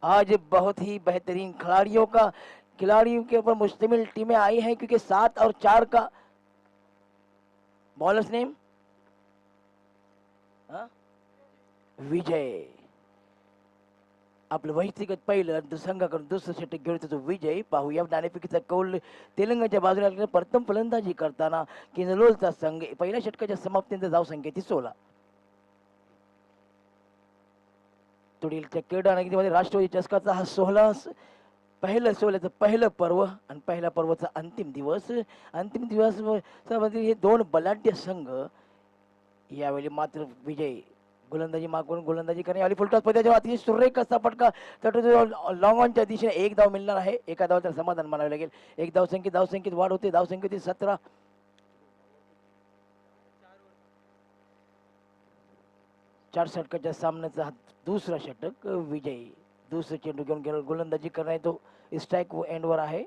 आज बहुत ही बेहतरीन खिलाड़ियों के ऊपर मुश्तमिल टीमें आई हैं, क्योंकि 7 और 4 का बॉलर्स नेम विजय. आपलं वैयक्तिक पहिलं संघाकडून दुसरं षटक घेऊन तो विजय. पाहूया नाणेफेकीचा कौल तेलंगणच्या बाजूला लागलेला. प्रथम फलंदाजी करताना किनलोलचा संघ पहिल्या षटकाच्या समाप्तीनंतर धावसंख्या ती 16. तुडीलच्या क्रीडा नगरीमध्ये राष्ट्रवादी चषकाचा हा 16चं पहिलं पर्व आणि पहिल्या पर्वाचा अंतिम दिवस. अंतिम दिवसामध्ये हे दोन बलाढ्य संघ. यावेळी मात्र विजय गोलंदाजी मागून गोलंदाजी करणे आली. फुलटॉस पद्धतीच्या अतिशय सुरेख असा फटका लॉंग ऑनच्या दिशेने एक धाव मिळणार आहे. एका धावाचं समाधान मानावे लागेल. एक धावसंख्येत वाढ होते. धावसंख्येत 17. 4 षटकाच्या सामन्याचा दुसरा षटक. विजय दुसरे चेंडू घेऊन गोलंदाजी करणार. तो स्ट्राईक एंडवर आहे.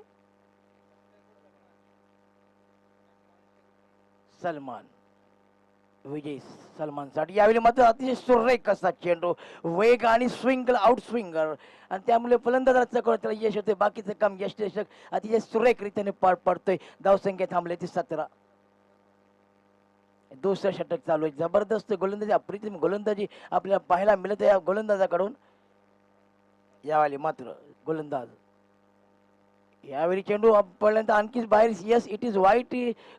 सलमान विजय सलमानसाठी यावेळी मात्र अतिशय सुरेख असा चेंडू, वेग आणि स्विंगर आउट स्विंगर, आणि त्यामुळे फलंदाजाचा त्याला यश होते. बाकीचं काम यशक अतिशय सुरेख रीतीने पार पडतोय. धावसंख्या थांबले ती 17. दुसरं षटक चालू आहे. जबरदस्त गोलंदाजी, अप्रतिम गोलंदाजी आपल्याला पाहायला मिळत या गोलंदाजाकडून. यावेळी मात्र गोलंदाज यावेळी चेंडू पडल्यानंतर आणखीच बाहेर. यस, इट इज वाईट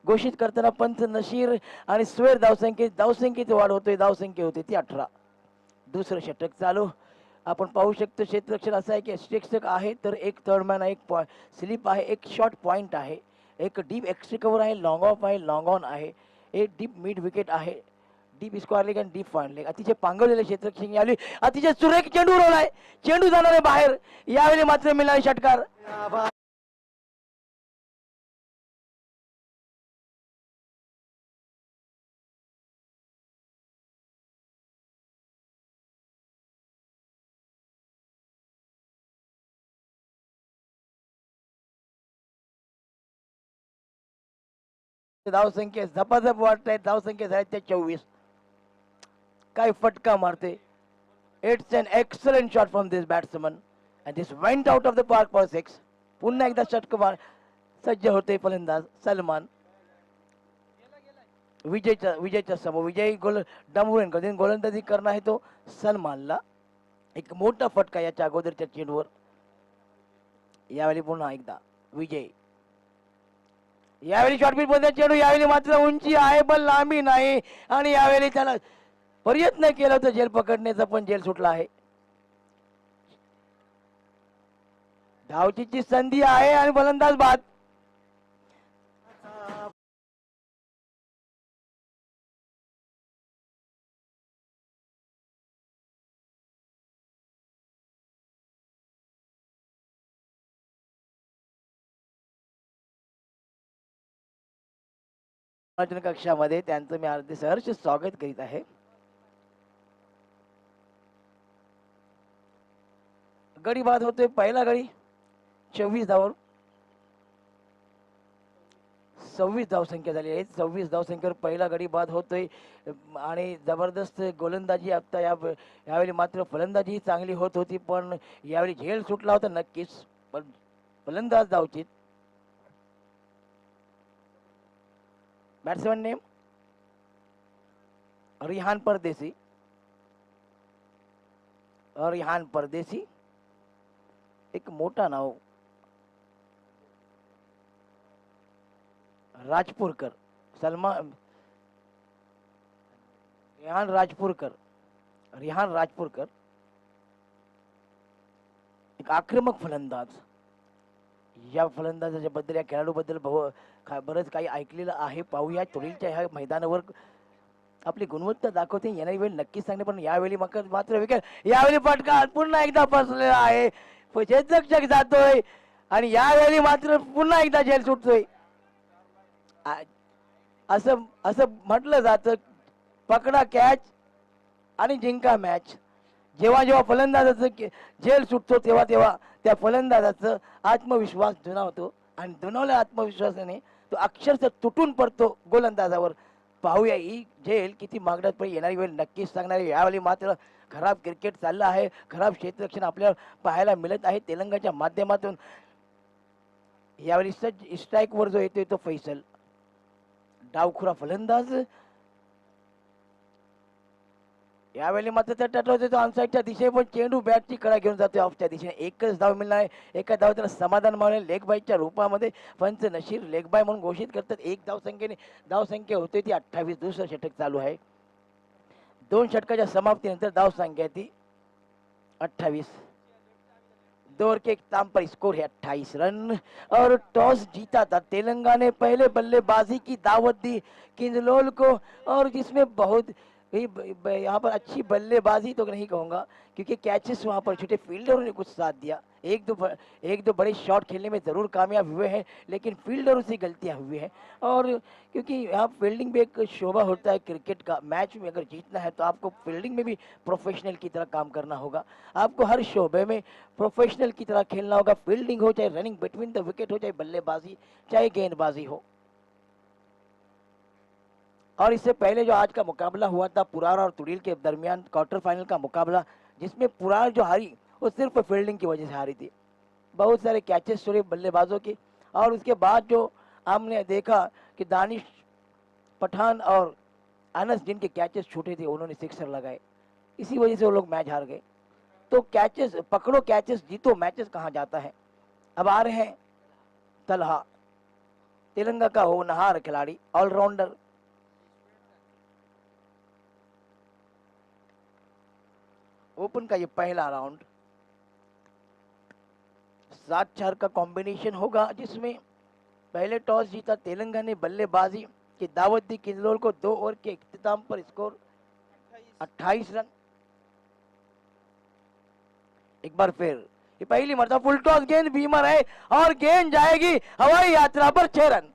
घोषित करताना पंच नशीर आणि स्वेर धावसंख्येत वाढ होतोय. धावसंख्या होते ती 18. दुसरं षटक चालू. आपण पाहू शकतो क्षेत्ररक्षण असं आहे की शिक्षक आहे, तर एक थर्डमॅन आहे, एक स्लिप आहे, एक शॉर्ट पॉइंट आहे, एक डीप एक्स्ट्री कव्हर आहे, लॉंग ऑफ आहे, लॉंग ऑन आहे, एक डीप मिड विकेट आहे, डीप स्क्वेअर लेग आणि डीप पॉइंट लेग. अतिशय पांगवलेले क्षेत्ररक्षण यावेळी अतिशय सुरेख चेंडू उडवलाय. चेंडू जाणार आहे बाहेर. यावेळी मात्र मिळणार षटकार. धावसंख्या झपाझप वाढत आहे. धावसंख्या झाली त्या 24. काय फटका मारते. It's an excellent shot from this batsman and this went out of the park for 6. पुन्हा एकदा षटक सज्ज होते फलंदाज सलमान. विजयच्या समोर विजय डांबुळेकर गोलंदाजी करणार आहे तो सलमानला. एक मोठा फटका याच्या अगोदरच्या चेंडूवर. यावेळी पुन्हा एकदा विजय. यावेळी शॉर्टपिच मध्ये चेंडू. यावेळी मात्र उंची आहे पण लांबी नाही, आणि यावेळी त्याला प्रयत्न केला होता जेल पकडण्याचा, पण जेल सुटला आहे. धावचीची संधी आहे आणि फलंदाज बाद. कक्षामध्ये त्यांचं मी अर्धे सहर्ष स्वागत करीत आहे. गडी बाद होतोय. पहिला गडी 26 धावावर 26 धावसंख्या झाली आहे. 26 धावसंख्येवर पहिला गडी बाद होतोय, आणि जबरदस्त गोलंदाजी आता यावेळी मात्र फलंदाजी चांगली होत होती, पण यावेळी झेल सुटला होता नक्कीच. पण फलंदाज धावचीत. बॅट्समॅन नेम रिहान परदेसी. रिहान परदेसी एक मोठा नाव. राजपूरकर सलमान रिहान राजपूरकर एक आक्रमक फलंदाज. या फलंदाजाच्या बद्दल, या खेळाडूबद्दल बरंच काही ऐकलेलं आहे. पाहूया तुडीलच्या ह्या मैदानावर आपली गुणवत्ता दाखवते. येणारी वेळ नक्कीच सांगणे, पण यावेळी मात्र विकेट. यावेळी फटका पुन्हा एकदा फसलेला आहे. क्षेत्ररक्षक जातोय, आणि यावेळी मात्र पुन्हा एकदा झेल सुटतोय. असं म्हटलं जातं, पकडा कॅच आणि जिंका मॅच. जेव्हा फलंदाजाचं झेल सुटतो तेव्हा त्या फलंदाजाचं आत्मविश्वास दुणावतो, आणि दुणावल्या आत्मविश्वासाने तो अक्षरशः तुटून पडतो गोलंदाजावर. पाहूया ही झेल किती मागण्यात पण येणारी वेळ नक्कीच सांगणार आहे. यावेळी मात्र खराब क्रिकेट चाललं आहे, खराब क्षेत्ररक्षण आपल्याला पाहायला मिळत आहे तेलंगणाच्या माध्यमातून. यावेळी सज्ज स्ट्राईकवर जो येतोय तो फैसल, डावखुरा फलंदाज. यावेळी मात्र त्या टटवतो तो ऑनसाईडच्या दिशे पण चेंडू बॅटची कडा घेऊन जातोय ऑफच्या दिशेने. एकच धाव मिळणार आहे, एका धाव त्याला समाधान मानेल लेग बायच्या रूपामध्ये. पंच नशीर लेग बाय म्हणून घोषित करतात. एक धावसंख्या होते ती 28. दुसरं षटक चालू आहे. 2 षटकाच्या समाप्तीनंतर धावसंख्या ती 28. 2 ओवर के इख्तिताम पर स्कोर है 28 रन। और टॉस जीता था तेलंगाना, पहले बल्लेबाजी की दावत दी किंजलोल को, और जिसमें बहुत यहाँ पर अच्छी बल्लेबाजी तो नहीं कहूँगा क्योंकि कैचेस वहाँ पर छूटे, फील्डरों ने कुछ साथ दिया। एक दो बड़े शॉट खेलने में ज़रूर कामयाब हुए हैं, लेकिन फील्डरों से गलतियाँ हुई हैं। और क्योंकि यहाँ फील्डिंग भी एक शोभा होता है क्रिकेट का। मैच में अगर जीतना है तो आपको फील्डिंग में भी प्रोफेशनल की तरह काम करना होगा। आपको हर शोबे में प्रोफेशनल की तरह खेलना होगा। फील्डिंग हो, चाहे रनिंग बिटवीन द विकेट हो, चाहे बल्लेबाजी, चाहे गेंदबाजी हो। और इससे पहले जो आज का मुकाबला हुआ था पुरार और तुड़ील के दरमियान, क्वार्टर फाइनल का मुकाबला, जिसमें पुरार जो हारी वो सिर्फ फील्डिंग की वजह से हारी थी। बहुत सारे कैचेस छोड़े बल्लेबाजों के, और उसके बाद जो हमने देखा कि दानिश पठान और अनस जिनके कैचेस छूटे थे उन्होंने सिक्सर लगाए, इसी वजह से वो लोग मैच हार गए। तो कैचेस पकड़ो, कैचेस जीतो, मैचेस कहाँ जाता है। अब आ रहे हैं तलहा, तेलंगाना का होनहार खिलाड़ी, ऑलराउंडर। ओपन का ये पहला राउंड 7-4 का कॉम्बिनेशन होगा, जिसमें पहले टॉस जीता तेलंगाना ने बल्लेबाजी की दावत दी किंजलोल को। 2 ओवर के इख्तिताम पर स्कोर 28 रन। एक बार फिर ये पहली मरतबा फुल टॉस, गेंद बीमर है और गेंद जाएगी हवाई यात्रा पर 6 रन।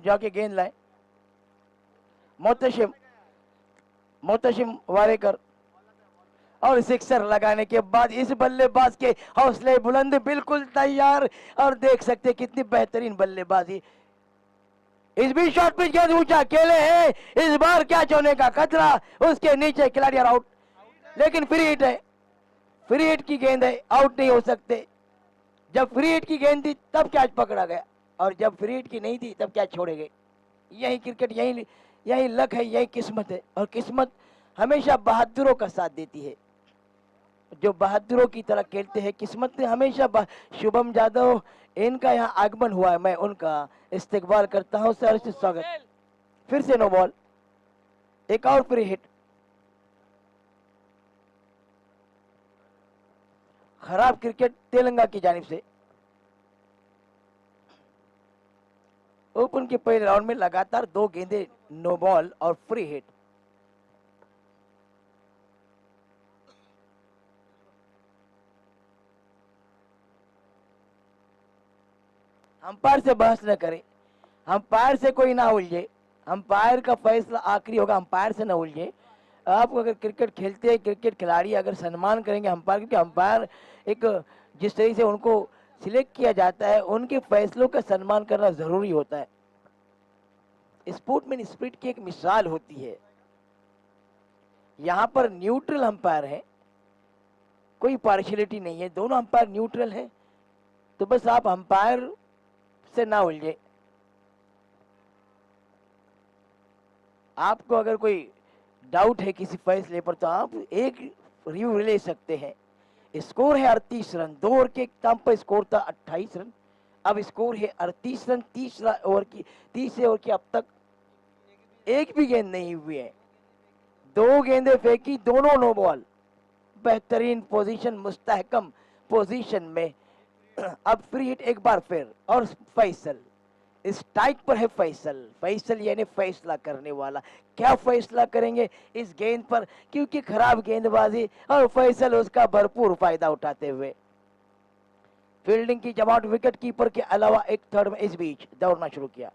जाके गेंद लाए मोहतशिम वारेकर, और सिक्सर लगाने के बाद इस बल्लेबाज के हौसले बुलंद, बिल्कुल तैयार। और देख सकते कितनी बेहतरीन बल्लेबाजी। इस भी शॉट पिच गेंद ऊंचा अकेले है, इस बार कैच होने का खतरा, उसके नीचे खिलाड़ी आउट, लेकिन फ्री हिट है। फ्री हिट की गेंद है, आउट नहीं हो सकते। जब फ्री हिट की गेंद थी तब कैच पकड़ा गया, और जब फ्री हिट की नहीं थी तब कैच छोड़े गए। यही क्रिकेट, यही लक है, यही किस्मत है। और किस्मत हमेशा बहादुरों का साथ देती है, जो बहादुरों की तरह खेलते हैं। किस्मत ने हमेशा शुभम जादव, इनका यहाँ आगमन हुआ है, मैं उनका इस्तकबाल करता हूँ। सर से स्वागत। फिर से नो बॉल, एक और फ्री हिट। खराब क्रिकेट तेलंगाना की जानिब से। ओपन के पहले राउंड में लगातार 2 गेंदे नो बॉल और फ्री हिट। अंपायर से बहस न करें, अंपायर से कोई ना उलझे, अंपायर का फैसला आखिरी होगा, अंपायर से ना उलझे। आप अगर क्रिकेट खेलते हैं, क्रिकेट खिलाड़ी अगर सम्मान करेंगे अंपायर, क्योंकि अंपायर एक जिस तरीके से उनको सिलेक्ट किया जाता है, उनके फैसलों का सम्मान करना जरूरी होता है। स्पोर्ट्समैन स्पिरिट की एक मिसाल होती है। यहाँ पर न्यूट्रल अंपायर है, कोई पार्शियलिटी नहीं है, दोनों अंपायर न्यूट्रल है। तो बस आप अंपायर से ना उलझे। आपको अगर कोई डाउट है किसी फैसले पर तो आप एक रिव्यू ले सकते हैं। स्कोर है 38 रन, 2 ओवर के इख्तिताम पर स्कोर था 28 रन, अब स्कोर है 38 रन। 30 ओवर की अब तक एक भी गेंद नहीं हुई है। 2 गेंदें फेंकी, दोनों नो बॉल, बेहतरीन पोजीशन, मुस्तहकम पोजीशन में। अब फ्री हिट एक बार फिर, और फैसल स्ट्राइक पर है। फैसल, फैसल यानी फैसला करने वाला। क्या फैसला करेंगे इस गेंद पर, क्योंकि खराब गेंदबाजी, और फैसल उसका भरपूर फायदा उठाते हुए फील्डिंग की जमावट विकेट कीपर के अलावा एक थर्ड में इस बीच दौड़ना शुरू किया।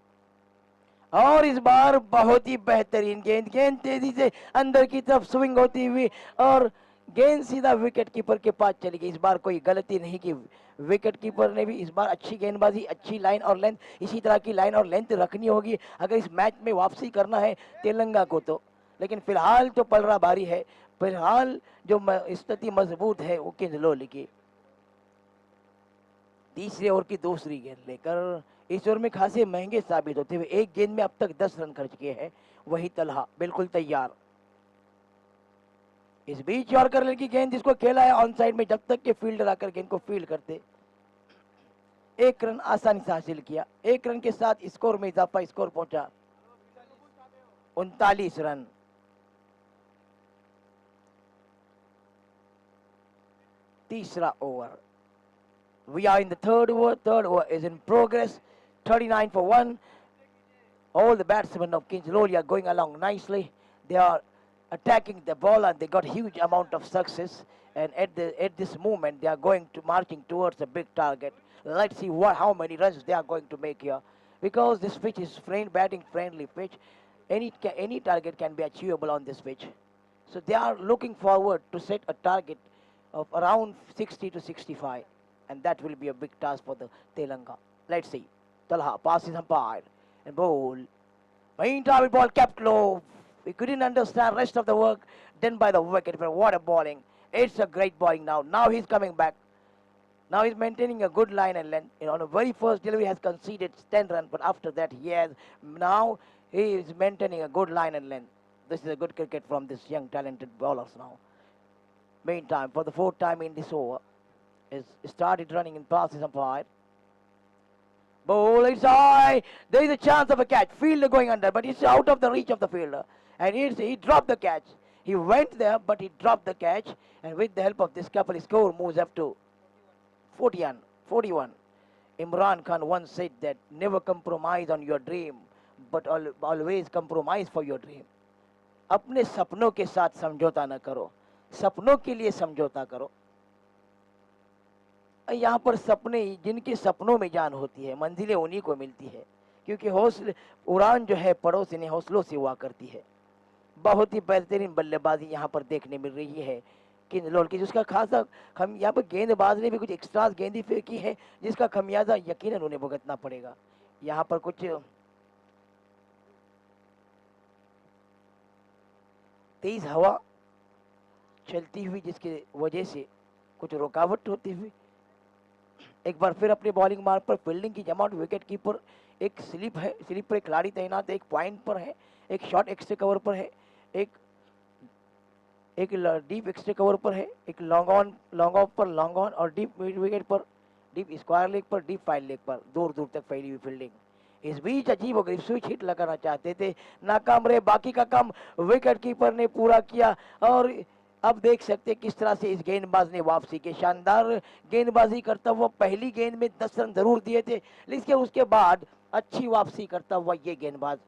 और इस बार बहुत ही बेहतरीन गेंद, गेंद तेजी से अंदर की तरफ स्विंग होती हुई, और गेंद सीधा विकेट कीपर के पास चली गई। इस बार कोई गलती नहीं की विकेट कीपर ने भी। इस बार अच्छी गेंदबाजी, अच्छी लाइन और लेंथ, इसी तरह की लाइन और लेंथ रखनी होगी अगर इस मैच में वापसी करना है तेलंगाना को तो। लेकिन फिलहाल तो पलड़ा भारी है, फिलहाल जो स्थिति मजबूत है वो किंजलोली की। तीसरे ओवर की दूसरी गेंद लेकर इस ओवर में खासे महंगे साबित होते हुए एक गेंद में अब तक 10 रन खर्च किए हैं वही तलहा बिल्कुल तैयार। इस बीच यॉर्कर की गेंद जिसको खेला है ऑन साइड में, जब तक के फील्डर आकर गेंद को फील्ड करते, एक रन आसानी से हासिल किया। एक रन के साथ स्कोर में इजाफा, स्कोर पहुंचा 39 रन। तीसरा over, we are in the third over. Third over is in progress. 39 for 1. All the batsmen of Kings Lowry are going along nicely. They are attacking the ball and they got huge amount of success. And at this moment, they are going to marching towards a big target. Let's see how many runs they are going to make here, because this pitch is batting friendly pitch. Any target can be achievable on this pitch. So they are looking forward to set a target of around 60 to 65, and that will be a big task for the Telangana. Let's see. Talha passes umpire and bowl. Meantime, ball kept low. We couldn't understand rest of the work done by the wicketkeeper. What a bowling! It's a great bowling now. Now he's coming back. Now he's maintaining a good line and length. On the very first delivery, has conceded 10 runs, but after that, now he is maintaining a good line and length. This is a good cricket from this young talented bowlers now. Meantime, for the fourth time in this over, is started running in passes umpire. Ball is high. There is a chance of a catch. Fielder going under, but it's out of the reach of the fielder. And he dropped the catch. He went there, but he dropped the catch. And with the help of this couple, score moves up to 41. Imran Khan once said that never compromise on your dream, but always compromise for your dream. अपने सपनों के साथ समझौता न करो, सपनों के लिए समझौता करो। यहाँ पर सपने, जिनके सपनों में जान होती है, मंजिलें उन्हीं को मिलती है, क्योंकि हौसले उड़ान जो है पड़ोसी हौसलों से हुआ करती है। बहुत ही बेहतरीन बल्लेबाजी यहाँ पर देखने मिल रही है किंजलोल की, जिसका खासा हम यहाँ पर गेंदबाज ने भी कुछ एक्स्ट्रा गेंदी फेंकी है, जिसका खमियाजा यकीनन उन्हें भुगतना पड़ेगा। यहाँ पर कुछ तेज हवा चलती हुई, जिसकी वजह से कुछ रुकावट होती हुई एक बार फिर अपनी बॉलिंग मार्ग पर फील्डिंग की जमावट। विकेट कीपर एक स्लिप है, स्लिप पर एक खिलाड़ी तैनात है, एक पॉइंट पर है, एक शॉर्ट एक्स्ट्रा कवर पर है, एक डीप एक्स्ट्रा कवर पर है, एक लॉन्ग ऑफ पर लॉन्ग ऑन, और डीप मिड विकेट पर, डीप स्क्वायर लेग पर, डीप फाइल लेग पर दूर दूर तक फैली हुई फील्डिंग। इस बीच अजीब वगैरह स्विच हिट लगाना चाहते थे, नाकाम रहे। बाकी का काम विकेट कीपर ने पूरा किया। और अब देख सकते किस तरह से इस गेंदबाज ने वापसी की, शानदार गेंदबाजी करता हुआ पहली गेंद में 10 रन जरूर दिए थे, लेकिन उसके बाद अच्छी वापसी करता हुआ ये गेंदबाज।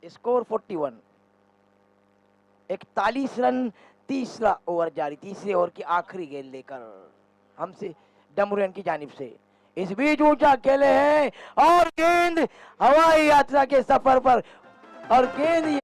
Score 41, 41 run. तीसरा ओवर जारी, तीसरे ओवर की आखिरी गेंद लेकर हमसे डमरियन की जानिब से। इस बीच ऊंचा खेले हैं और गेंद हवाई यात्रा के सफर पर, और गेंद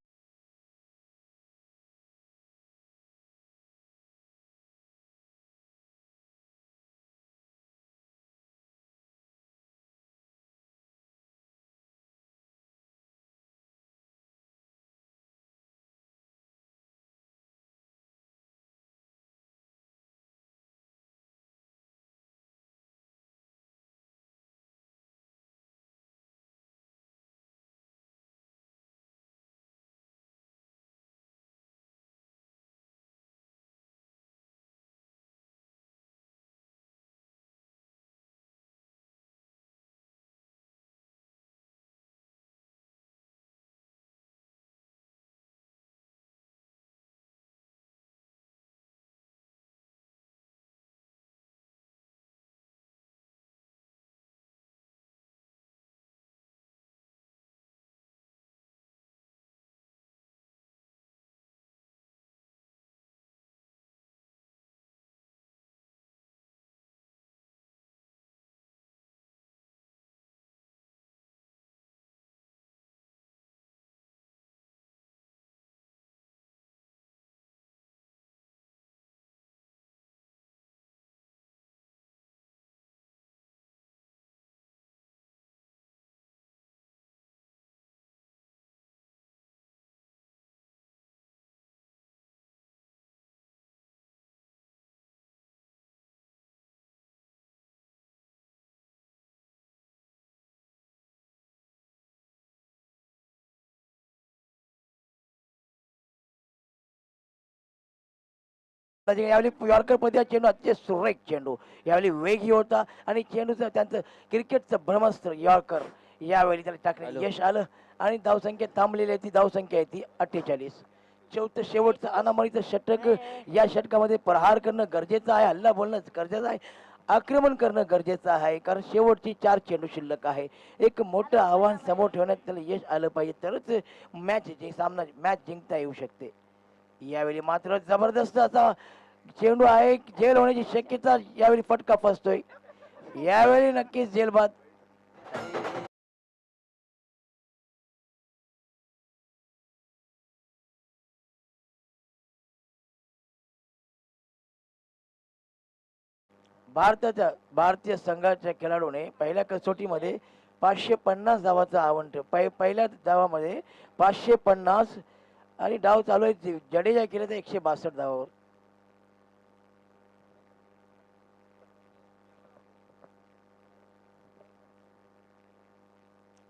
यावेळी यॉर्कर मध्ये चेंडू अतिशय सुरेख चेंडू, यावेळी वेगही होता आणि चेंडूचं त्यांचं क्रिकेटचं ब्रह्मास्त्र यॉर्कर यावेळी त्याला टाकण्यात यश आलं आणि धावसंख्या थांबलेली आहे. ती धावसंख्या आहे ती 48. शेवटचं अनामणीचं षटक. या षटकामध्ये प्रहार करणं गरजेचं आहे, हल्ला बोलणं गरजेचं आहे, आक्रमण करणं गरजेचं आहे, कारण शेवटची 4 चेंडू शिल्लक आहे. एक मोठं आव्हान समोर ठेवण्यात त्याला यश आलं पाहिजे, तरच सामना मॅच जिंकता येऊ शकते. यावेळी मात्र जबरदस्त असा चेंडू आहे, झेल होण्याची शक्यता, यावेळी फटका फसतोय, यावेळी नक्कीच झेलबाद. भारतीय संघाच्या खेळाडूने पहिल्या कसोटीमध्ये 550 धावाचा आव्हान पहिल्या धावामध्ये 550 आणि डाव चालू आहे. जडेजा केले तर 162 धावावर.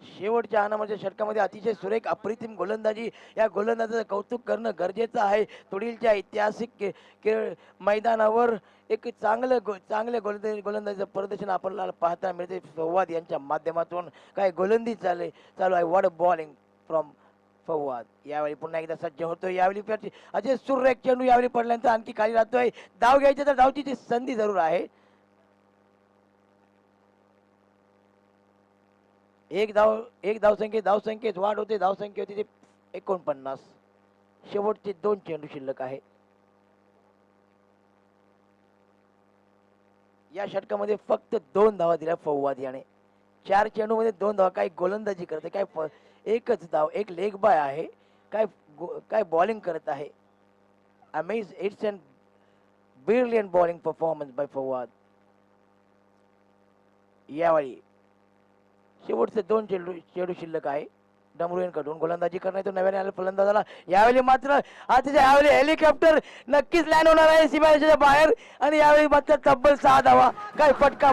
शेवटच्या अनामच्या षटकामध्ये अतिशय सुरेख अप्रतिम गोलंदाजी, या गोलंदाजाचं कौतुक करणं गरजेचं आहे. पुढीलच्या ऐतिहासिक मैदानावर एक चांगले गोलंदाजीचं प्रदर्शन आपल्याला पाहता मिळते. फवाद यांच्या माध्यमातून काय गोलंदाजी चालू आहे. What bowling from Fawad. यावेळी पुन्हा एकदा सज्ज होतोय. यावेळी अजय सुरेख चेंडू यावेळी पडल्यानंतर आणखी खाली राहतोय. धाव घ्यायची तर धावची संधी जरूर आहे. एक धावसंख्येत वाढ होते. धावसंख्या होती ती 49. शेवटचे 2 चेंडू शिल्लक आहे. या षटकामध्ये फक्त 2 धावा दिल्या फवाद याने. 4 चेंडूमध्ये 2 धावा. काय गोलंदाजी करते, काय एकच धाव, एक लेग बाय आहे, काय बॉलिंग करत आहे. It's an brilliant bowling performance by Fawad. यावेळी शेवटचे 2 चेंडू शिल्लक आहे. डमरुएनकडून गोलंदाजी करण्यात नव्याने आलेल्या फलंदाजाला यावेळी मात्र यावेळी हेलिकॉप्टर नक्कीच लँड होणार आहे सीमारेषेच्या बाहेर आणि यावेळी मात्र तब्बल 6 धावा. काय फटका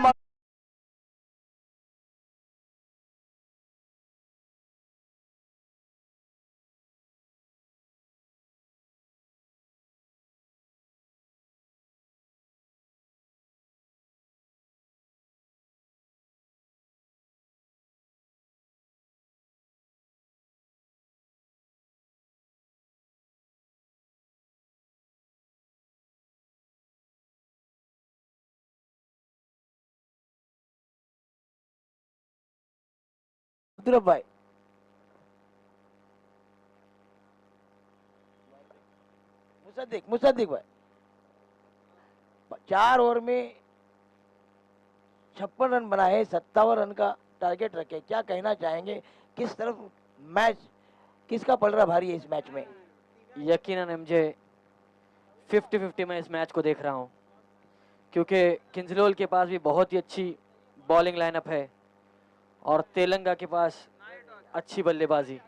भाई. मुसद्दिक भाई 4 ओवर में 56 रन बनाए, 57 रन का टारगेट रखे. क्या कहना चाहेंगे, किस तरफ मैच, किसका पल रहा भारी है इस मैच में? यकीनन मुझे 50-50 मैं इस मैच को देख रहा हूं, क्योंकि किंजलोल के पास भी बहुत ही अच्छी बॉलिंग लाइनअप है और तेलंगा के पास अच्छी बल्लेबाजी.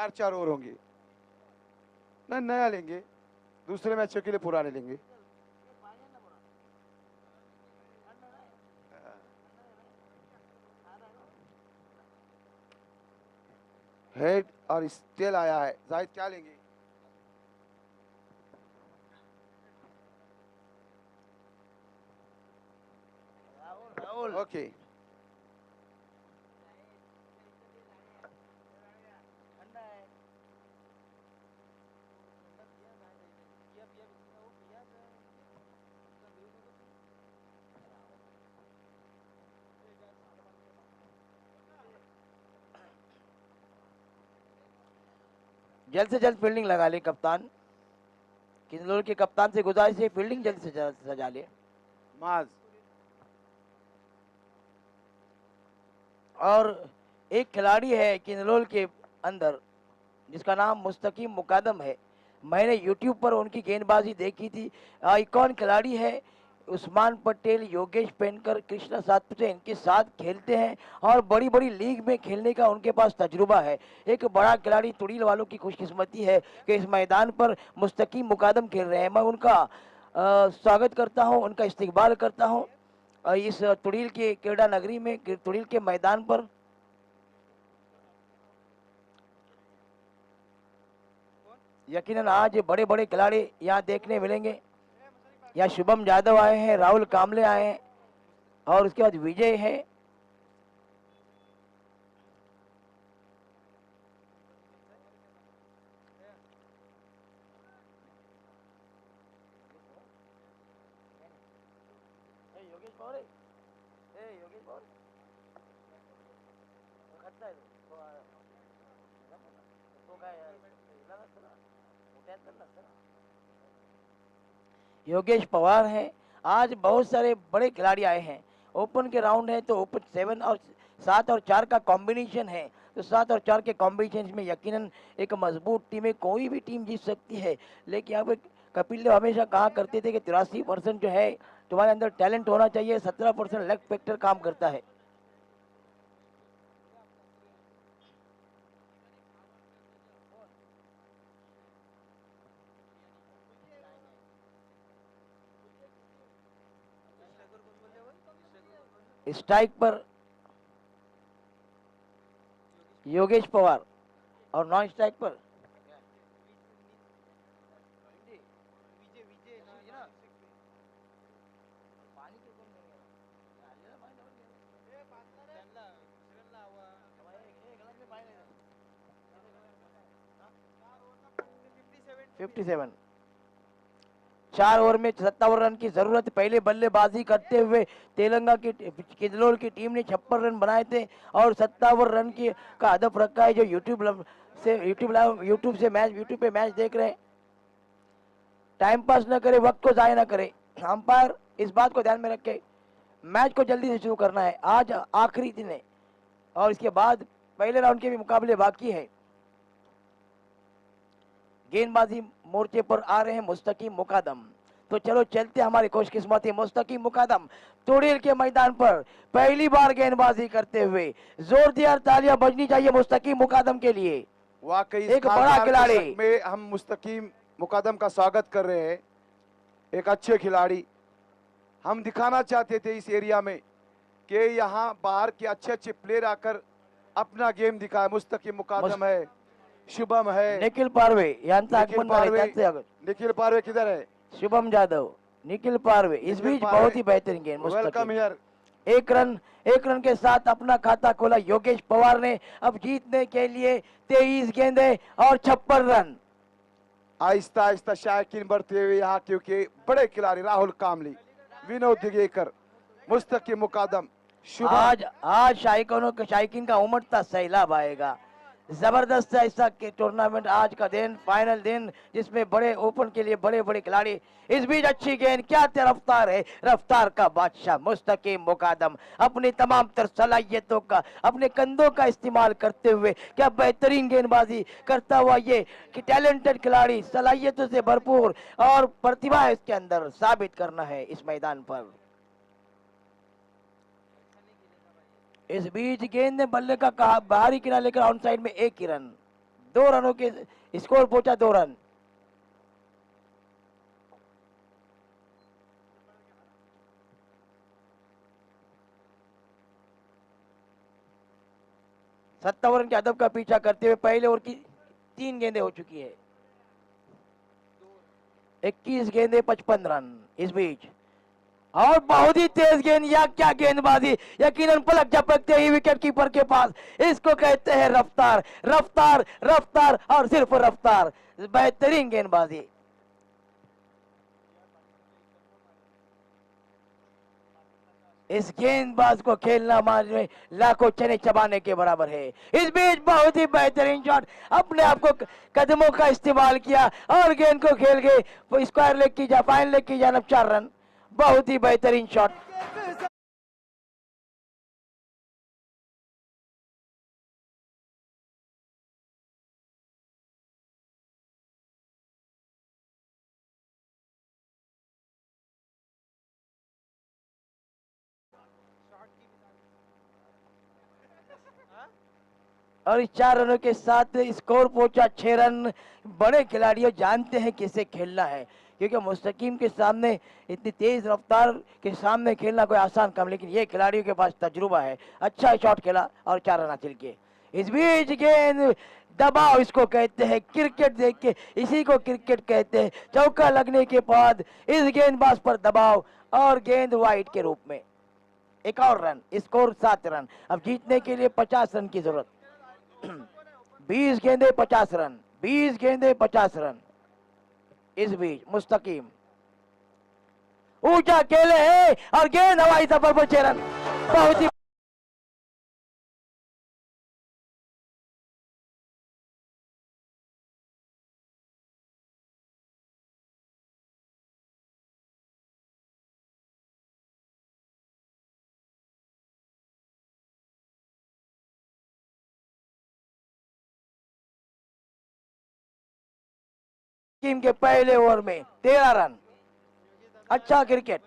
4 ओवर होंगे ना, नया लेंगे, दूसरे मैचों के लिए पुराने लेंगे। हेड और स्टेल आया है, जाहिद क्या लेंगे? राहुल ओके, जल्द से जल्द फील्डिंग लगा ले कप्तान। किंजलोर के कप्तान से गुजारिश है फील्डिंग जल्द से जल्द सजा ले। माज और एक खिलाड़ी है किंजलोर के अंदर जिसका नाम मुस्तकीम मुकादम है। मैंने यूट्यूब पर उनकी गेंदबाजी देखी थी। आइकॉन खिलाड़ी है। उस्मान पटेल, योगेश पेनकर, कृष्णा सातपुते इनके साथ खेलते हैं और बड़ी बड़ी लीग में खेलने का उनके पास तजुर्बा है। एक बड़ा खिलाड़ी तुड़ील वालों की खुशकिस्मती है कि इस मैदान पर मुस्तकीम मुकादम खेल रहे हैं। मैं उनका स्वागत करता हूं, उनका इस्तकबाल करता हूं इस तुड़ील के क्रीड़ा नगरी में, तुड़ील के मैदान पर। यकीनन आज बड़े बड़े खिलाड़ी यहाँ देखने मिलेंगे। यहाँ शुभम यादव आए हैं, राहुल कामले आए हैं और उसके बाद विजय है। योगेश पवार हैं। आज बहुत सारे बड़े खिलाड़ी आए हैं। ओपन के राउंड है तो ओपन 7 और 7 और 4 का कॉम्बिनेशन है, तो 7 और 4 के कॉम्बिनेशन में यकीनन एक मजबूत टीम है, कोई भी टीम जीत सकती है। लेकिन यहाँ पे कपिल देव हमेशा कहा करते थे कि 83% जो है तुम्हारे अंदर टैलेंट होना चाहिए, 17% लेग फैक्टर काम करता है। स्ट्राइक पर योगेश पवार और नॉन स्ट्राइक पर $57। 4 ओवर में 57 रन की जरूरत। पहले बल्लेबाजी करते हुए तेलंगाना की किंजलोर की टीम ने 56 रन बनाए थे और 57 रन की का हदफ रखा है। जो यूट्यूब पे मैच देख रहे हैं, टाइम पास न करे, वक्त को जाया न करे। अंपायर इस बात को ध्यान में रखे मैच को जल्दी से शुरू करना है। आज आखिरी दिन है और इसके बाद पहले राउंड के भी मुकाबले बाकी है। गेंदबाजी मोर्चे पर आ रहे हैं मुस्तकीम मुकादम। तो चलो चलते, हमारी खुशकिस्मती मुस्तकीम मुकादम तुड़ील के मैदान पर पहली बार गेंदबाजी करते हुए। जोरदार तालियां बजनी चाहिए मुस्तकीम मुकादम के लिए। वाकई एक बड़ा खिलाड़ी में हम मुस्तकीम मुकादम का स्वागत कर रहे हैं। एक अच्छे खिलाड़ी, हम दिखाना चाहते थे इस एरिया में कि यहाँ बाहर के अच्छे अच्छे प्लेयर आकर अपना गेम दिखाए। मुस्तकीम मुकादम है, शुभम है, निखिल पारवे यांचा निखिल आगमन झाले त्यांचे आगमन. निखिल पारवे किधर है? शुभम जाधव, निखिल पारवे इस निखिल बीच पारवे, बहुत ही बेहतरीन गेंद वेलकम मुस्तकीम। हियर। एक रन के साथ अपना खाता खोला योगेश पवार ने। अब जीतने के लिए 23 गेंदें और 56 रन। आहिस्ता आहिस्ता शायकीन बढ़ते हुए यहाँ, क्योंकि बड़े खिलाड़ी राहुल कामली, विनोद दिगेकर, मुस्तकीम मुकादम, शुभम। आज शायकीन का उमड़ता सैलाब आएगा। जबरदस्त है ऐसा टूर्नामेंट आज का दिन, फाइनल दिन, जिसमें बड़े ओपन के लिए बड़े बड़े खिलाड़ी। इस बीच अच्छी गेंद, क्या रफ्तार है, रफ्तार का बादशाह मुस्तकीम मुकादम अपनी तमाम तर सलाहियतों का, अपने कंधों का इस्तेमाल करते हुए क्या बेहतरीन गेंदबाजी करता हुआ ये कि टैलेंटेड खिलाड़ी, सलाहियतों से भरपूर और प्रतिभा है इसके अंदर, साबित करना है इस मैदान पर। इस बीच गेंद ने बल्ले का बाहरी किनारा लेकर आउट साइड में एक ही रन। 2 रनों के स्कोर पहुंचा, 2 रन। सत्तावन के अदब का पीछा करते हुए पहले ओवर की 3 गेंदें हो चुकी है। 21 गेंदें 55 रन। इस बीच और बहुत ही तेज गेंद, या क्या गेंदबाजी, यकीनन पलक झपकते ही विकेट कीपर के पास। इसको कहते हैं रफ्तार, रफ्तार, रफ्तार और सिर्फ रफ्तार। बेहतरीन गेंदबाजी। इस गेंदबाज को खेलना मारने में लाखों चने चबाने के बराबर है। इस बीच बहुत ही बेहतरीन शॉट, अपने आप को कदमों का इस्तेमाल किया और गेंद को खेल गए स्क्वायर लेग की फाइन लेग की जानब 4 रन। बहुत ही बेहतरीन शॉट। और इस 4 रनों के साथ स्कोर पहुंचा 6 रन। बड़े खिलाड़ियों जानते हैं किसे खेलना है, क्योंकि मुस्तकीम के सामने इतनी तेज रफ्तार के सामने खेलना कोई आसान काम, लेकिन ये खिलाड़ियों के पास तजुर्बा है। अच्छा शॉट खेला और 4 रन हासिल किए। इस बीच गेंद दबाव, इसको कहते हैं क्रिकेट, देख के इसी को क्रिकेट कहते हैं। चौका लगने के बाद इस गेंदबाज पर दबाव और गेंद वाइड के रूप में। एक और रन, स्कोर 7 रन। अब जीतने के लिए 50 रन की जरूरत। 20 गेंदे 50 रन, 20 गेंदे 50 रन। इस बीच मुस्तकीम ऊंचा खेले है और गेंद हवाई सफर पर 6 रन। बहुत ही टीम के पहले ओवर में 13 रन। अच्छा क्रिकेट।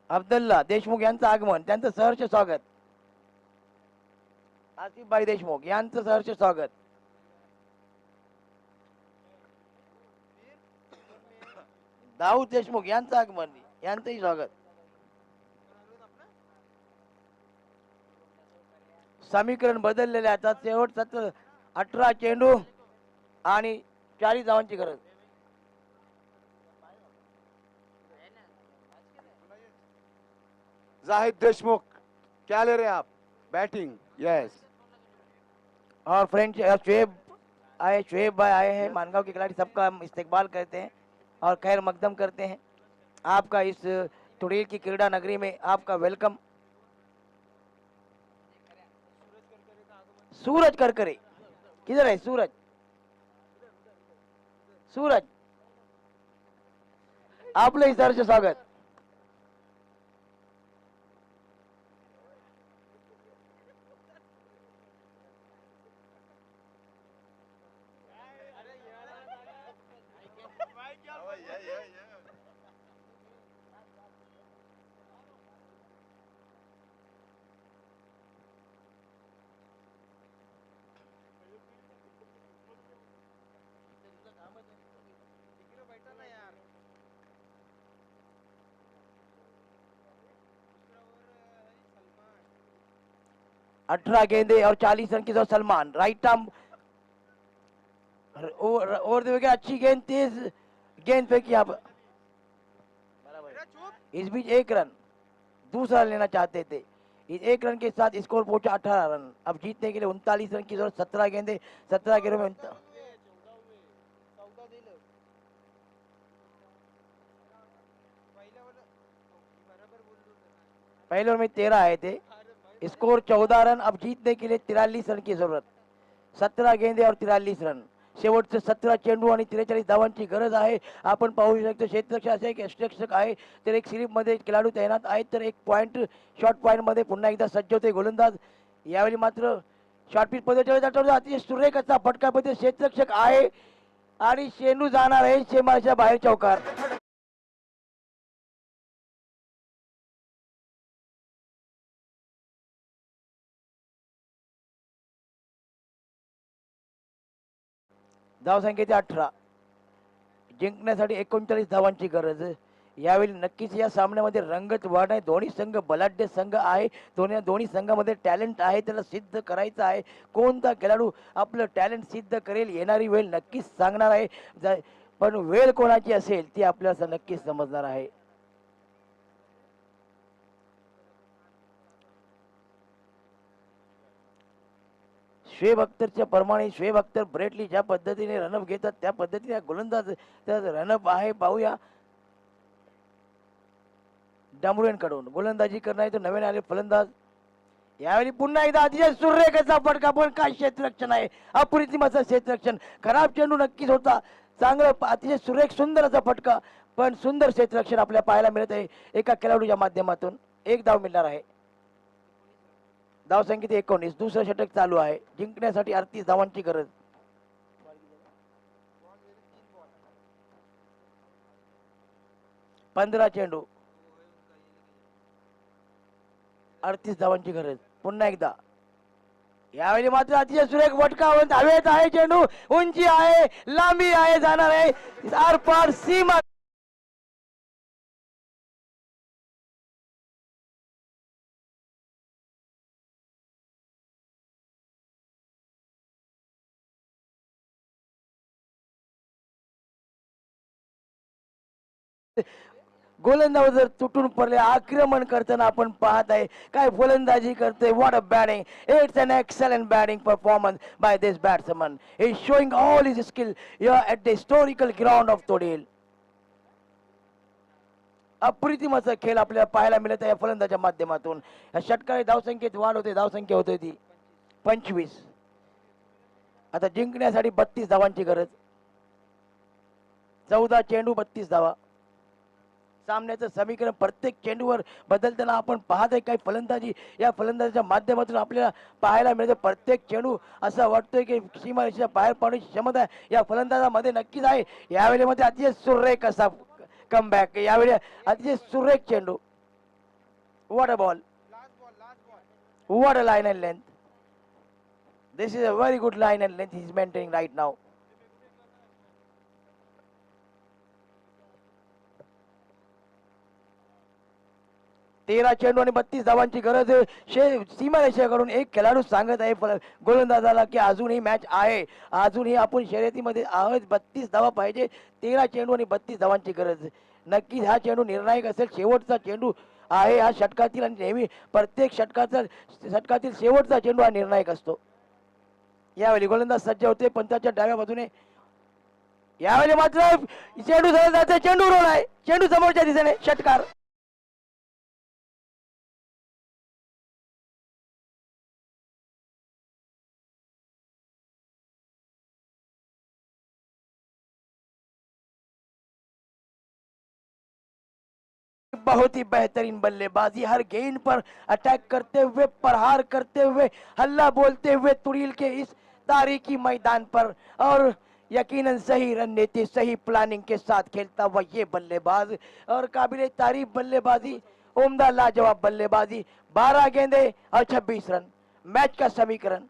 अब्दुल्ला देशमुख यांचं आगमन, त्यांचं सहर्ष स्वागत। आसिफभाई देशमुख यांचं सहर्ष स्वागत। दाऊद देशमुख यांचं आगमन, यांचंही स्वागत। समीकरण बदललेले आता शेवट 18 चेंडू आणि 40 धावांची गरज। जाहिद देशमुख क्या ले रहे हैं आप? Batting, yes. और फ्रेंड शुएब आए, शुएब भाई आए हैं। मानगांव के खिलाड़ी सबका हम इस्तेकबाल करते हैं और खैर मकदम करते हैं। आपका इस तुड़ील की क्रीड़ा नगरी में आपका वेलकम। सूरज करकरे किधर है? सूरज, सूरज आपलं सहर्ष स्वागत। अठारह गेंदे और 40 रन की जरूरत। सलमान राइट आर्म और देखिए अच्छी गेंद, तेज गेंद फेंकी आप। इस बीच 1 रन दूसरा लेना चाहते थे। इस 1 रन के साथ स्कोर पहुंचा 18 रन। अब जीतने के लिए 39 रन की जरूरत। 17 गेंदे, 17 गेंदों में पहले ओवर में 13 आए थे। Score 14 run. अब जीतने के लिए 43 रन की जरूरत। 17 गेंदे और 43 रन। शेवटचे 17 चेंडू आणि 43 धावांची गरज आहे। आपण पाहू शकतो क्षेत्ररक्षक असे की यष्टिरक्षक आहे, तर एक स्लिप मध्ये खेळाडू तैनात आहेत, तर एक पॉइंट शॉर्ट पॉइंट मध्ये पुन्हा एकदा सज्ज होते गोलंदाज। यावेळी मात्र शॉर्ट पिच पद्धतीने अतिशय सुरेख असा फटका पद्धती क्षेत्ररक्षक आहे आणि शेंडू जाणार आहे सीमाच्या बाहेर चौकार। धावसंख्येची 18. जिंकण्यासाठी 39 धावांची गरज. यावेळी नक्कीच या सामन्यामध्ये रंगत वाढ आहे. दोन्ही संघ बलाढ्य संघ आहे. दोन्ही संघामध्ये टॅलेंट आहे, त्याला सिद्ध करायचं आहे. कोणता खेळाडू आपलं टॅलेंट सिद्ध करेल येणारी वेळ नक्कीच सांगणार आहे. पण वेळ कोणाची असेल ती आपल्याला नक्कीच समजणार आहे. शोएब अख्तरच्या प्रमाणे शोएब अख्तर ब्रेटली ज्या पद्धतीने रनअप घेतात त्या पद्धतीने गोलंदाज रनअप आहे. पाहूया डांबरुयांकडून गोलंदाजी करणारे तो नवीन आले फलंदाज. यावेळी पुन्हा एकदा अतिशय सुरेख असा फटका. पण काय क्षेत्ररक्षण आहे, अप्रतिम असं क्षेत्ररक्षण. खराब चेंडू नक्कीच होता, चांगलं अतिशय सुरेख सुंदर असा फटका, पण सुंदर क्षेत्ररक्षण आपल्याला पाहायला मिळत आहे एका खेळाडूच्या माध्यमातून. एक धाव मिळणार आहे. धावसंख्येत 19. दुसरं षटक चालू आहे. जिंकण्यासाठी 38 धावांची गरज. पंधरा चेंडू 38 धावांची गरज. पुन्हा एकदा यावेळी मात्र अतिशय सुरेख फटका. हवेत आहे चेंडू, उंची आहे, लांबी आहे, जाणार आहे आरपार सीमा. गोलंदाज जर तुटून पडले, आक्रमण करताना आपण पाहत आहे काय फलंदाजी करते. What a batting. It's an excellent batting performance by this batsman. He is showing all his skill at the historical ground of तोडेल. अप्रतिम असा खेळ आपल्याला पाहायला मिळत आहे या फलंदाच्या माध्यमातून. या षटकाळी धावसंख्येत वाढ होते. धावसंख्या होते ती 25. आता जिंकण्यासाठी 32 धावांची गरज. 14 चेंडू 32 धावा. सामन्याचं समीकरण प्रत्येक चेंडूवर बदलताना आपण पाहत आहे. काही फलंदाजी या फलंदाजीच्या माध्यमातून आपल्याला पाहायला मिळते. प्रत्येक चेंडू असं वाटतोय की सीमारेषेच्या बाहेर पाडण्याची क्षमता या फलंदाजामध्ये नक्कीच आहे. यावेळी मध्ये अतिशय सुरेख असा कमबॅक. यावेळी अतिशय सुरेख चेंडू. What a ball. What a line and length. This is a very good line and length he is maintaining right now. तेरा चेंडू आणि 32 धावांची गरज. सीमारेषेकडून एक खेळाडू सांगत आहे गोलंदाजाला की अजूनही मॅच आहे, अजूनही आपण शर्यतीमध्ये आहोत, 32 धावा पाहिजे. 13 चेंडू आणि 32 धावांची गरज. नक्कीच हा चेंडू निर्णायक असेल. शेवटचा चेंडू आहे हा षटकातील, आणि नेहमी प्रत्येक षटकातील शेवटचा चेंडू हा निर्णायक असतो. यावेळी गोलंदाज सज्ज होते पंचाच्या डाव्या बाजूने. यावेळी मात्र चेंडू सरळ जाते. चेंडू रोल आहे. चेंडू समोरच्या दिशेने. षटकार. बहुत ही बेहतरीन बल्लेबाजी. हर गेंद पर अटैक करते हुए, प्रहार करते हुए, हल्ला बोलते हुए तुड़ील के इस तारीखी मैदान पर, और यकीनन सही रणनीति सही प्लानिंग के साथ खेलता हुआ ये बल्लेबाज, और काबिले तारीफ बल्लेबाजी, उम्दा लाजवाब बल्लेबाजी. 12 गेंदे और 26 रन. मैच का समीकरण.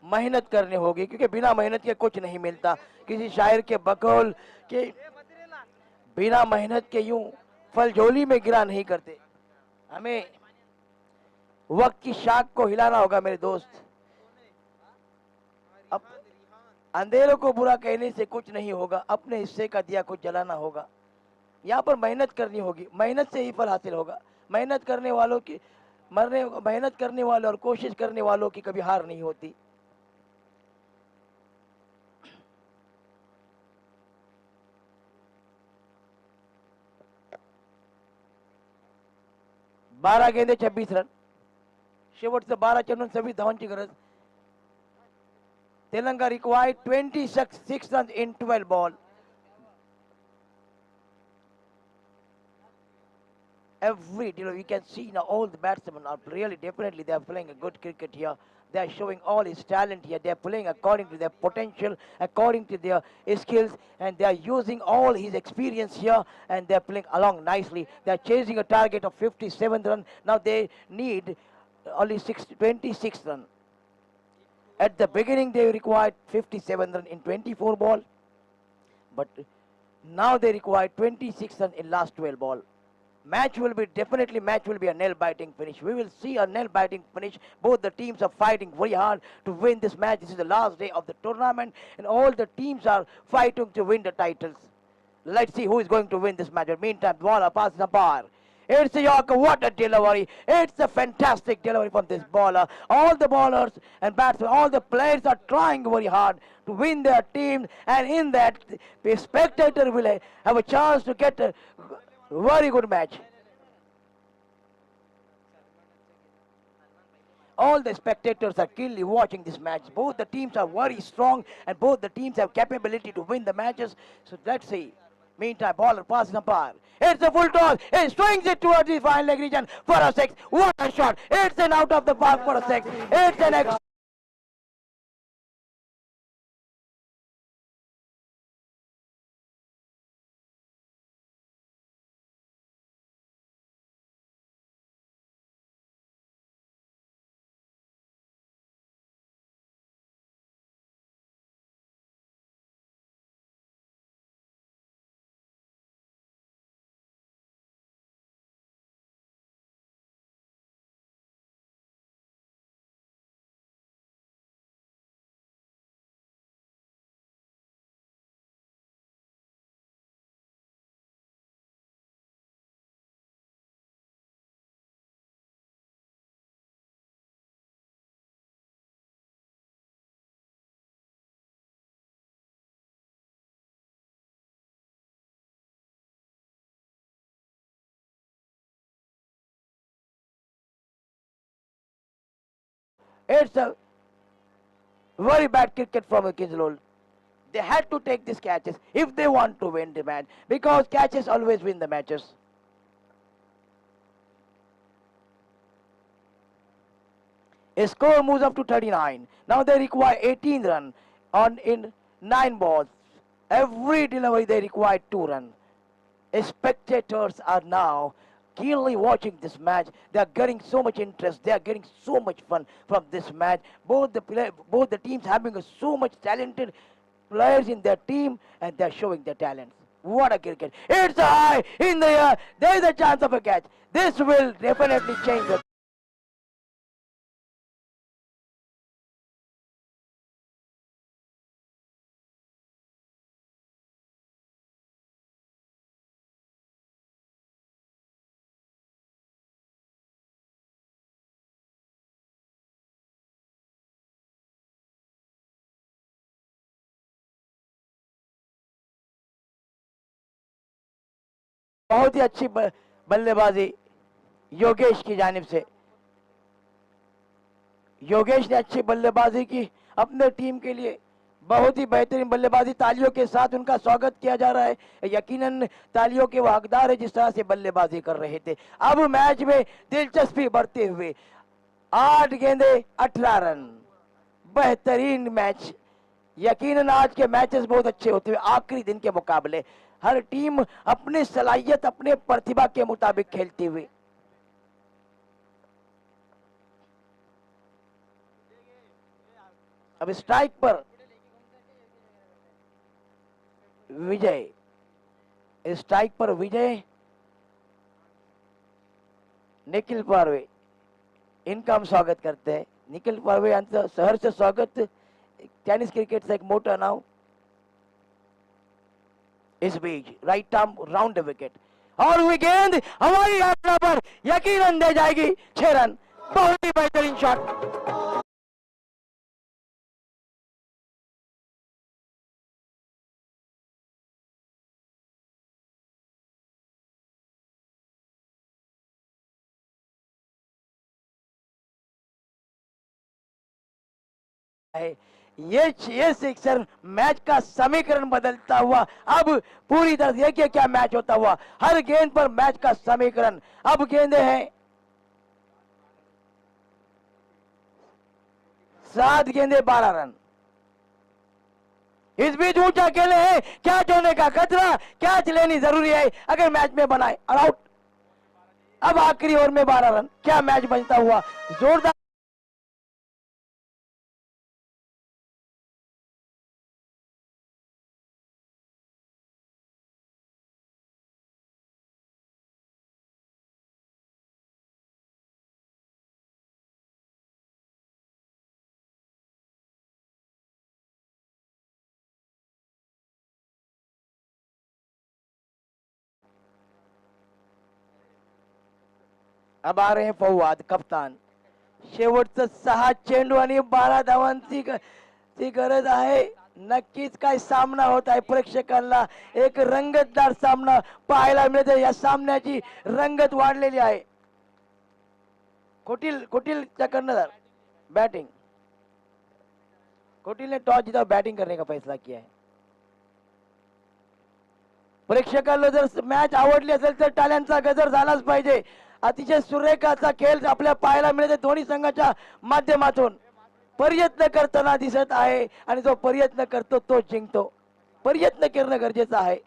मेहनत करनी होगी, क्योंकि बिना मेहनत के कुछ नहीं मिलता. किसी शायर के बकौल के बिना मेहनत के यूं फल झोली में गिरा नहीं करते. हमें वक्त की शाख को हिलाना होगा मेरे दोस्त. अब अंधेरों को बुरा कहने से कुछ नहीं होगा, अपने हिस्से का दिया कुछ जलाना होगा. यहाँ पर मेहनत करनी होगी, मेहनत से ही फल हासिल होगा. मेहनत करने वालों की मेहनत करने वालों और कोशिश करने वालों की कभी हार नहीं होती. बारह गेंदे 26 रन. शेवटचं 12 चेंडून 26 धावांची गरज. Telangana required 26 runs in 12 ball. every, you can see now all the batsmen are really definitely they are playing a good cricket here. They are showing all his talent here. They are playing according to their potential, according to their skills, and they are using all his experience here, and they are playing along nicely. They are chasing a target of 57 run. Now they need only 26 run. At the beginning, they required 57 run in 24 ball, but now they require 26 run in last 12 ball. Match will be a nail biting finish. We will see a nail biting finish. Both the teams are fighting very hard to win this match. This is the last day of the tournament, and all the teams are fighting to win the titles. Let's see who is going to win this match. But meantime, Dwala passes the bar. It's a Yorker. What a delivery. It's a fantastic delivery from this bowler. All the bowlers and batsmen, all the players are trying very hard to win their team. And in that, the spectator will have a chance to get a very good match. All the spectators are keenly watching this match. Both the teams are very strong and both the teams have capability to win the matches. So let's see. Meantime, bowler passes umpire. It's a full toss. He swings it towards the final leg region for a six. What a shot. It's an out of the park for a six. It's an extra. It's a very bad cricket from Kinslol. They had to take these catches if they want to win the match, because catches always win the matches. A score moves up to 39. Now they require 18 run on in 9 balls. Every delivery they require 2 run. Spectators are now keenly watching this match. They are getting so much interest. They are getting so much fun from this match. Both the teams having so much talented players in their team, and they are showing their talents. What a cricket! It's a high in the air. There is a chance of a catch. This will definitely change the. बहुत ही अच्छी बल्लेबाजी योगेश की जानिब से। योगेश ने अच्छी बल्लेबाजी की अपने टीम के लिए। बहुत ही बेहतरीन बल्लेबाजी। तालियों के साथ उनका स्वागत किया जा रहा है। यकीनन तालियों के वो हकदार है जिस तरह से बल्लेबाजी कर रहे थे। अब मैच में दिलचस्पी बढ़ते हुए 8 गेंदे 18 रन। बेहतरीन मैच। यकीनन आज के मैचेस बहुत अच्छे होते हुए आखिरी दिन के मुकाबले हर टीम अपनी सलाहियत अपने प्रतिभा के मुताबिक खेलती हुई। अब स्ट्राइक पर विजय। स्ट्राइक पर विजय निखिल पारवे, इनका हम स्वागत करते हैं। निखिल पारवे यांचं सहर्ष स्वागत टेनिस क्रिकेटचा एक मोठा नाव। इस बीच राइट आर्म राउंड विकेट और हुई गेंद हमारी यात्रा पर यकीनन दे जाएगी 6 रन। बहुत ही बेहतरीन शॉट। ये सिक्सर मैच का समीकरण बदलता हुआ अब पूरी तरह से देखिए क्या मैच होता हुआ, हर गेंद पर मैच का समीकरण। अब गेंदे हैं 7 गेंदे 12 रन। इस बीच ऊंचा खेले हैं, कैच होने का खतरा, कैच लेनी जरूरी है अगर मैच में बनाए और आउट। अब आखिरी ओवर में 12 रन, क्या मैच बचता हुआ, जोरदार। अब आ रहे हैं फौवाद कप्तान। शेवटचं 6 चेंडू आणि 12 धावांची ची गरज आहे। नक्कीच काय सामना होत आहे, प्रेक्षकांना एक रंगतदार सामना पाहायला मिळते। या सामन्याची रंगत वाढलेली आहे। कोटिलचा कर्णधार बैटिंग, कोटिल ने टॉस जीता बैटिंग करने का फैसला किया है। प्रेक्षकांना जर मॅच आवडली असेल तर टाळ्यांचा गजर झालाच पाहिजे। अतिशय सुरेख असा खेळ आपल्या पाहायला मिळते दोन्ही संघाच्या माध्यमातून। प्रयत्न करताना दिसत आहे आणि जो प्रयत्न करतो तो जिंकतो। प्रयत्न करणं गरजेचं आहे।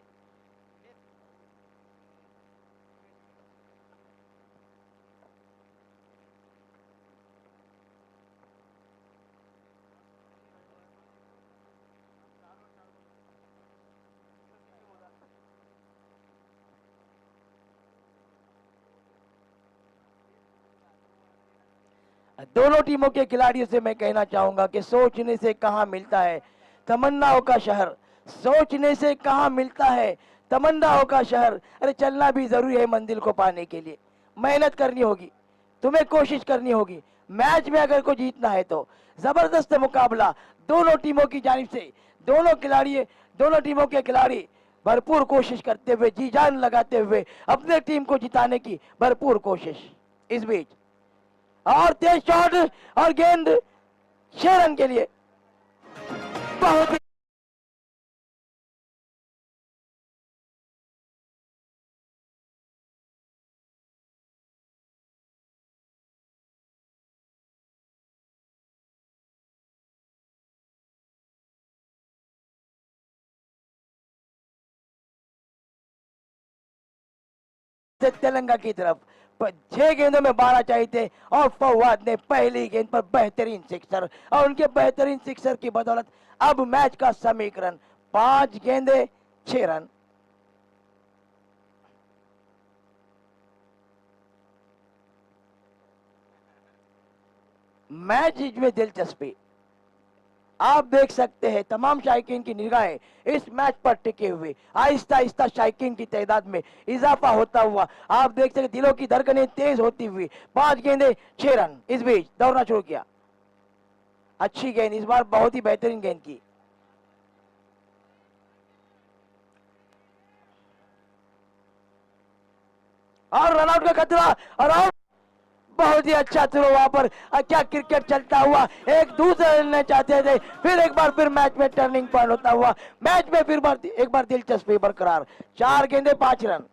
दोनों टीमों के खिलाड़ियों से मैं कहना चाहूंगा कि सोचने से कहां मिलता है तमन्नाओं का शहर, सोचने से कहां मिलता है तमन्नाओं का शहर। अरे चलना भी जरूरी है मंजिल को पाने के लिए, मेहनत करनी होगी, तुम्हें कोशिश करनी होगी। मैच में अगर को जीतना है तो जबरदस्त मुकाबला दोनों टीमों की जानिब से। दोनों टीमों के खिलाड़ी भरपूर कोशिश करते हुए, जी जान लगाते हुए अपने टीम को जिताने की भरपूर कोशिश। इस बीच और तेज शॉट और गेंद 6 रन के लिए। बहुत तेलंगा की तरफ 6 गेंदों में 12 चाहिए थे और फवाद ने पहली गेंद पर बेहतरीन सिक्सर, और उनके बेहतरीन सिक्सर की बदौलत अब मैच का समीकरण 5 गेंदे 6 रन। मैच में दिलचस्पी आप देख सकते हैं, तमाम शायकीन की निगाहें इस मैच पर टिके हुए। आहिस्ता आहिस्ता शायकीन की तादाद में इजाफा होता हुआ आप देख सकते, दिलों की धड़कनें तेज होती हुई। 5 गेंदे 6 रन। इस बीच दौड़ना शुरू किया, अच्छी गेंद, इस बार बहुत ही बेहतरीन गेंद की। और रनआउट का खतरा और आउट। बहुत ही अच्छा थ्रो वहां पर। क्या क्रिकेट चलता हुआ, एक दूसरे लेना चाहते थे, फिर एक बार फिर मैच में टर्निंग पॉइंट होता हुआ। मैच में फिर एक बार दिलचस्पी बरकरार। 4 गेंदे 5 रन।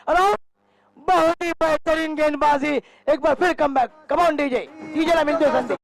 और आउट। बहुत ही बेहतरीन गेंदबाजी। एक बार फिर come back. Come on DJ, DJ ना मिलते संदेश।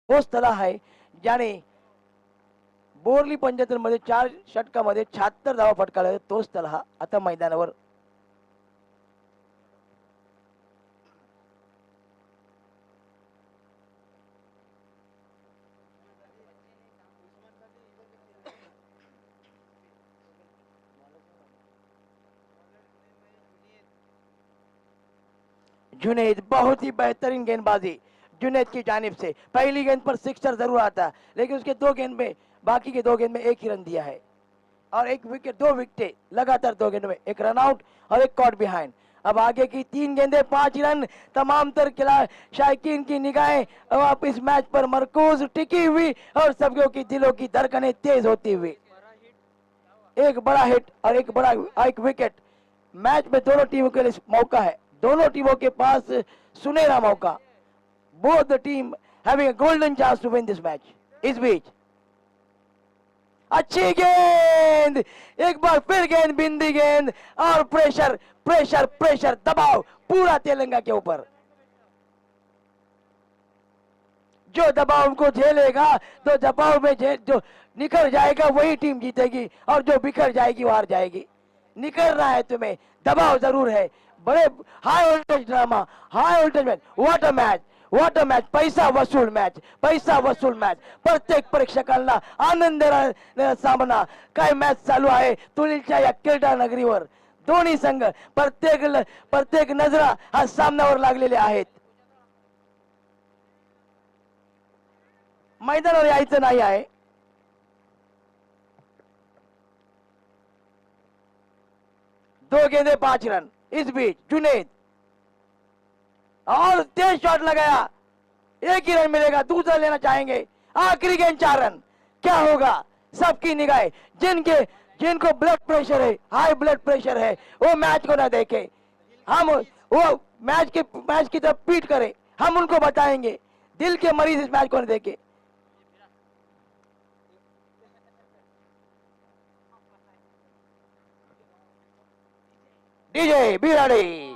तोच तला आहे ज्याने बोरली पंचायत मध्ये 4 षटकामध्ये 76 धावा फटकाळल्या. तोच तला हा आता मैदानावर. जुनैद बहुत ही बेहतरीन गेंदबाजी जुनैद की जानिब से. पहली गेंद पर सिक्सर जरूर आता लेकिन उसके 2 गेंद में बाकी के 2 गेंद में 1 ही रन दिया है और 1 विकेट 2 विकेट लगातार 2 गेंद में 1 रन आउट और 1 कॉट बिहाइंड. अब आगे की 3 गेंदें 5 रन. तमाम तर शायकीन की निगाहें अब इस मैच पर मरकूज टिकी हुई और सबको की दिलों की धड़कनें तेज होती हुई. एक बड़ा हिट और एक विकेट. मैच में दोनों टीमों के लिए मौका है. दोनों टीमों के पास सुनहरा मौका. Both the team having a golden chance to win this match. इस बीच अच्छी गेंद, एक बार फिर गेंद, बिंदी गेंद और प्रेशर प्रेशर प्रेशर दबाव पूरा तेलंगा के ऊपर. जो दबाव को झेलेगा तो दबाव में जो निखर जाएगा वही टीम जीतेगी और जो बिखर जाएगी वो हार जाएगी. निकलना है तुम्हें, दबाव जरूर है. बड़े high voltage drama, high voltage match. What a match, what a match. पैसा वसूल मैच, पैसा वसूल मैच. प्रत्येक प्रेक्षकांना आनंद देणारा सामना. काय मॅच चालू आहे तुलीच्या या क्रीडा नगरीवर. दोन्ही संघ प्रत्येक नजरा हा सामन्यावर लागलेले आहेत. मैदानावर यायचं नाही आहे. दो गेंदे 5 रन. इस बीच जुनैद और तेज शॉट लगाया. 1 ही रन मिलेगा. दूसरा लेना चाहेंगे. आखिरी गेंद 4 रन. क्या होगा? सबकी निगाहें जिनको ब्लड प्रेशर है, हाई ब्लड प्रेशर है, वो मैच को ना देखे. हम वो मैच की तरफ पीट करें. हम उनको बताएंगे. दिल के मरीज इस मैच को ना देखे. DJ be ready.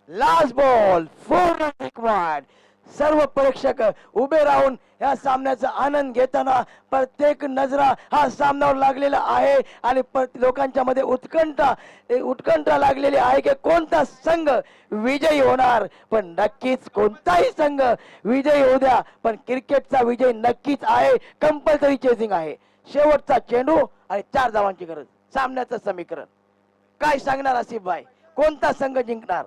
Last ball 4 run required. सर्व प्रेक्षक उभे राहून या सामन्याचा आनंद घेताना प्रत्येक नजरा हा सामन्यावर लागलेला आहे आणि लोकांच्या मध्ये उत्कंठा लागलेली आहे की कोणता संघ विजयी होणार. पण नक्कीच कोणताही संघ विजयी होऊ द्या पण क्रिकेटचा विजय नक्कीच आहे. कंपल्सरी चेसिंग आहे. शेवटचा चेंडू आणि 4 धावांची गरज. सामन्याचं समीकरण काय सांगणार आसिफ भाई? कोणता संघ जिंकणार?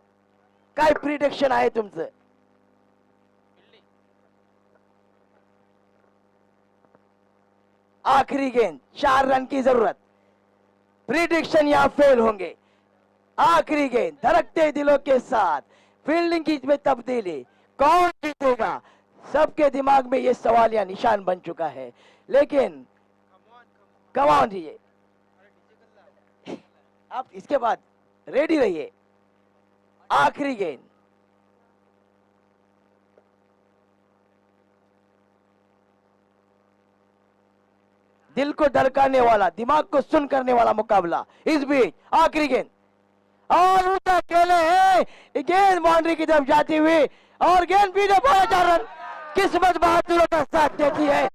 काय प्रिडिक्शन आहे तुमचं? आखिरी गेंद 4 रन की जरूरत. प्रिडिक्शन यहाँ फेल होंगे. आखिरी गेंद धड़कते दिलों के साथ फील्डिंग की में तब्दीली. कौन जीतेगा? सबके दिमाग में ये सवाल या निशान बन चुका है. लेकिन कमान रहिए. आप इसके बाद रेडी रहिए. आखिरी गेंद. दिल को धड़काने वाला, दिमाग को सुन करने वाला मुकाबला. इस बीच आखिरी गेंद और ऊंचा खेले है. गेंद बाउंड्री की तरफ जाती हुई और गेंद भी 4 रन. किस्मत बहादुरों का साथ देती है.